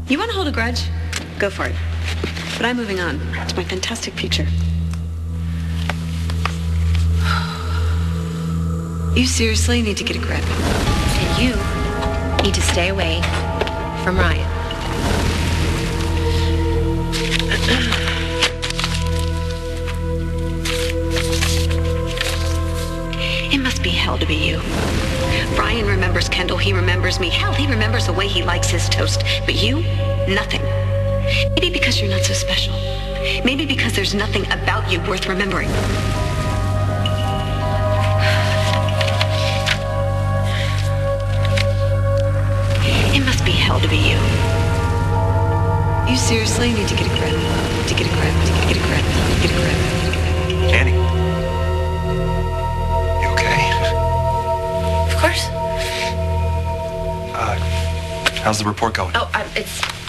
You want to hold a grudge? Go for it. But I'm moving on to my fantastic future. You seriously need to get a grip. And you need to stay away from Ryan. It must be hell to be you. Brian remembers Kendall. He remembers me. Hell, he remembers the way he likes his toast. But you, nothing. Maybe because you're not so special. Maybe because there's nothing about you worth remembering. It must be hell to be you. You seriously need to get a grip. To get a grip. To get a grip. Get a grip. Annie. You okay? Of course. How's the report going? Oh,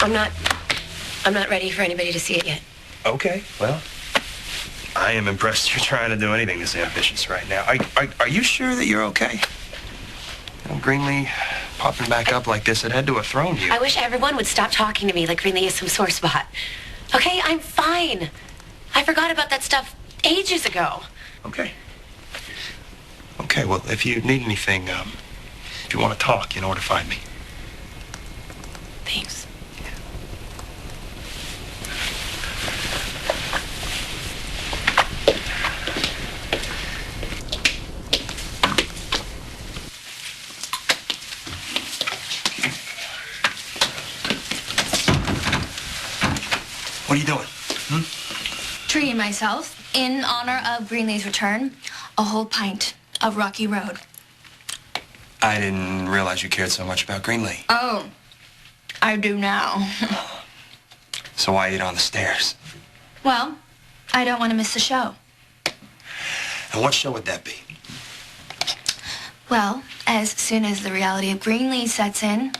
I'm not ready for anybody to see it yet. Okay, well, I am impressed you're trying to do anything this ambitious right now. Are you sure that you're okay? You know, Greenlee popping back up like this, it had to have thrown you. I wish everyone would stop talking to me like Greenlee is some sore spot. Okay, I'm fine. I forgot about that stuff ages ago. Okay. Okay, well, if you need anything, if you want to talk, you know where to find me. Thanks. What are you doing? Treating myself in honor of Greenlee's return. A whole pint of Rocky Road. I didn't realize you cared so much about Greenlee. Oh, I do now. So why eat on the stairs? Well, I don't want to miss the show. And what show would that be? Well, as soon as the reality of Greenlee sets in,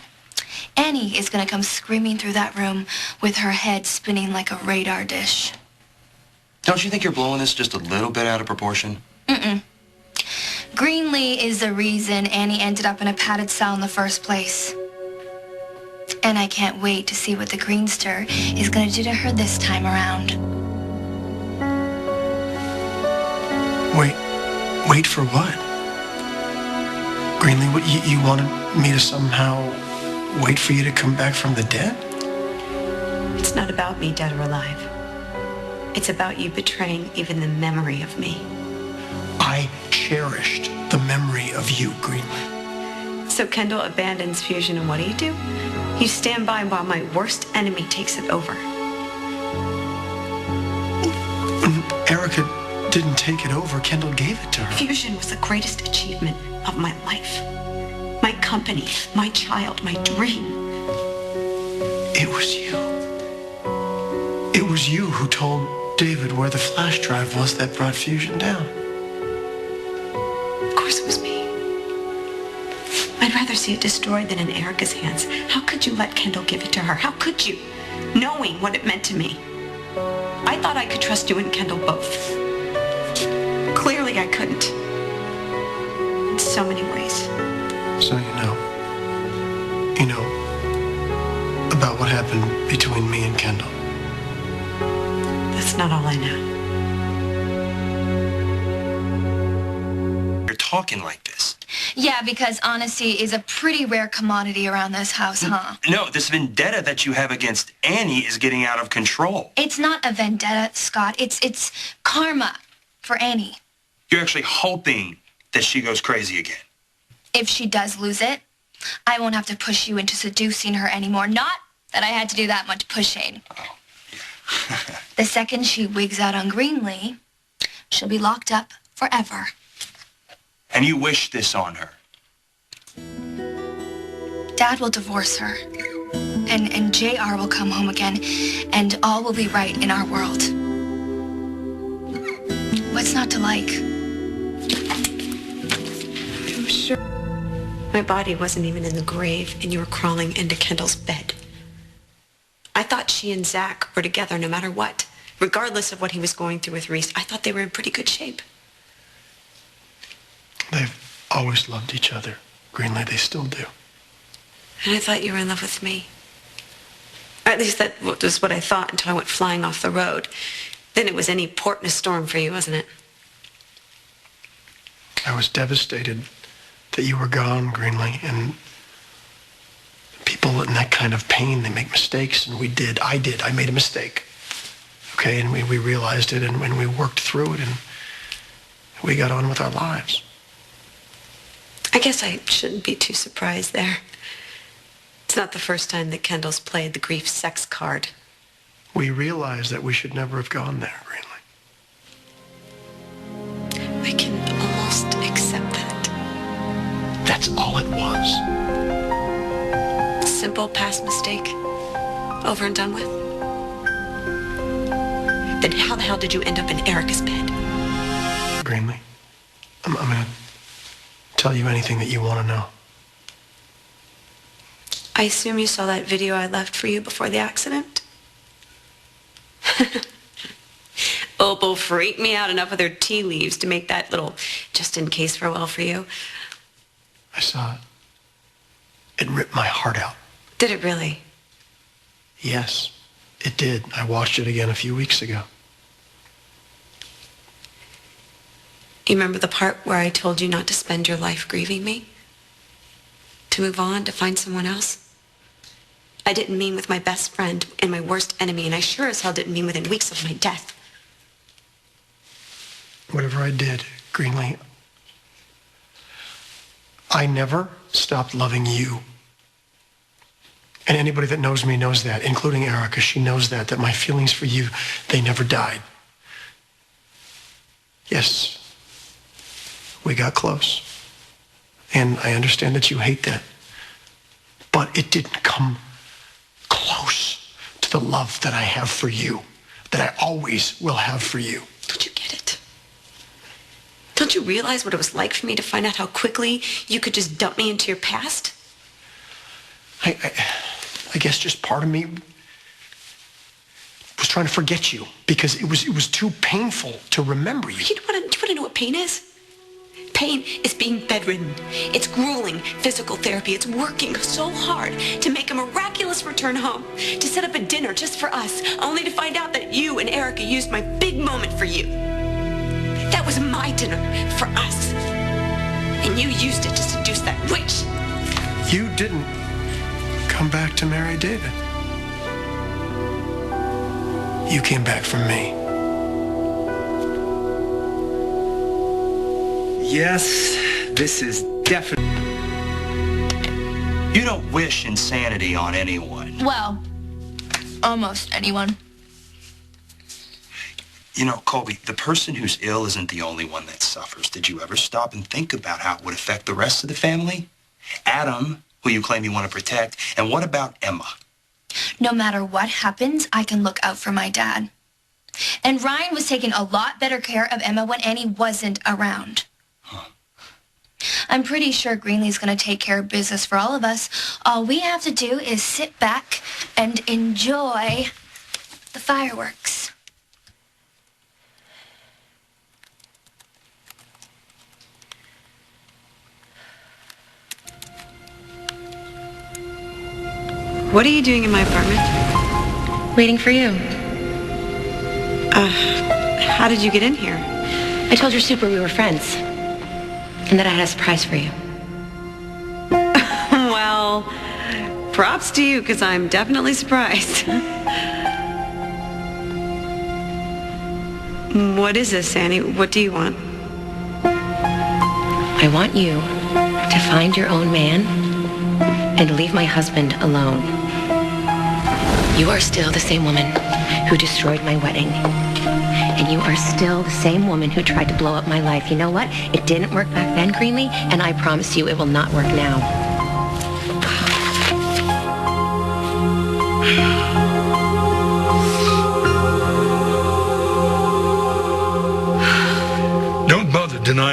Annie is going to come screaming through that room with her head spinning like a radar dish. Don't you think you're blowing this just a little bit out of proportion? Mm-mm. Greenlee is the reason Annie ended up in a padded cell in the first place. And I can't wait to see what the Greenster is going to do to her this time around. Wait for what? Greenlee, what, you wanted me to somehow wait for you to come back from the dead? It's not about me, dead or alive. It's about you betraying even the memory of me. I cherished the memory of you, Greenlee. So Kendall abandons fusion, and what do? You stand by while my worst enemy takes it over. Erica didn't take it over. Kendall gave it to her. Fusion was the greatest achievement of my life. My company, my child, my dream. It was you. It was you who told David where the flash drive was that brought Fusion down. Of course it was me. I'd rather see it destroyed than in Erica's hands. How could you let Kendall give it to her? How could you? Knowing what it meant to me. I thought I could trust you and Kendall both. Clearly I couldn't. In so many ways. So you know about what happened between me and Kendall. That's not all I know. You're talking like this. Yeah, because honesty is a pretty rare commodity around this house, huh? No, this vendetta that you have against Annie is getting out of control. It's not a vendetta, Scott. It's karma for Annie. You're actually hoping that she goes crazy again. If she does lose it, I won't have to push you into seducing her anymore. Not that I had to do that much pushing. Oh, yeah. The second she wigs out on Greenlee, she'll be locked up forever. And you wish this on her? Dad will divorce her. And JR will come home again, and all will be right in our world. What's not to like? I'm sure my body wasn't even in the grave, and you were crawling into Kendall's bed. I thought she and Zach were together no matter what. Regardless of what he was going through with Reese, I thought they were in pretty good shape. They've always loved each other. Greenlee, they still do. And I thought you were in love with me. Or at least that was what I thought until I went flying off the road. Then it was any port in a storm for you, wasn't it? I was devastated that you were gone, Greenlee, and people in that kind of pain, they make mistakes, and I made a mistake. Okay, and we realized it, and when we worked through it, and we got on with our lives. I guess I shouldn't be too surprised there. It's not the first time that Kendall's played the grief sex card. We realized that we should never have gone there, Greenlee. I can almost accept that. That's all it was. Simple past mistake. Over and done with. Then how the hell did you end up in Erica's bed? Greenlee, I'm going to tell you anything that you want to know. I assume you saw that video I left for you before the accident? Opal freaked me out enough with her tea leaves to make that little just-in-case farewell for you. I saw it. It ripped my heart out. Did it really? Yes, it did. I watched it again a few weeks ago. You remember the part where I told you not to spend your life grieving me? To move on, to find someone else? I didn't mean with my best friend and my worst enemy, and I sure as hell didn't mean within weeks of my death. Whatever I did, Greenlee, I never stopped loving you. And anybody that knows me knows that, including Erica. She knows that my feelings for you, they never died. Yes, we got close. And I understand that you hate that. But it didn't come close to the love that I have for you, that I always will have for you. Don't you get it? Don't you realize what it was like for me to find out how quickly you could just dump me into your past? I guess just part of me was trying to forget you because it was too painful to remember you. You want to know what pain is? Pain is being bedridden. It's grueling physical therapy. It's working so hard to make a miraculous return home, to set up a dinner just for us, only to find out that you and Erica used my big moment for you. That was my dinner for us. And you used it to seduce that witch. You didn't come back to marry David. You came back from me. Yes, this is definitely... You don't wish insanity on anyone. Well, almost anyone. You know, Colby, the person who's ill isn't the only one that suffers. Did you ever stop and think about how it would affect the rest of the family? Adam, who you claim you want to protect, and what about Emma? No matter what happens, I can look out for my dad. And Ryan was taking a lot better care of Emma when Annie wasn't around. I'm pretty sure Greenlee's going to take care of business for all of us. All we have to do is sit back and enjoy the fireworks. What are you doing in my apartment? Waiting for you. How did you get in here? I told your super we were friends. And that I had a surprise for you. Well, props to you, because I'm definitely surprised. What is this, Annie? What do you want? I want you to find your own man and leave my husband alone. You are still the same woman who destroyed my wedding. And you are still the same woman who tried to blow up my life. You know what? It didn't work back then, Greenlee, and I promise you it will not work now. Don't bother denying.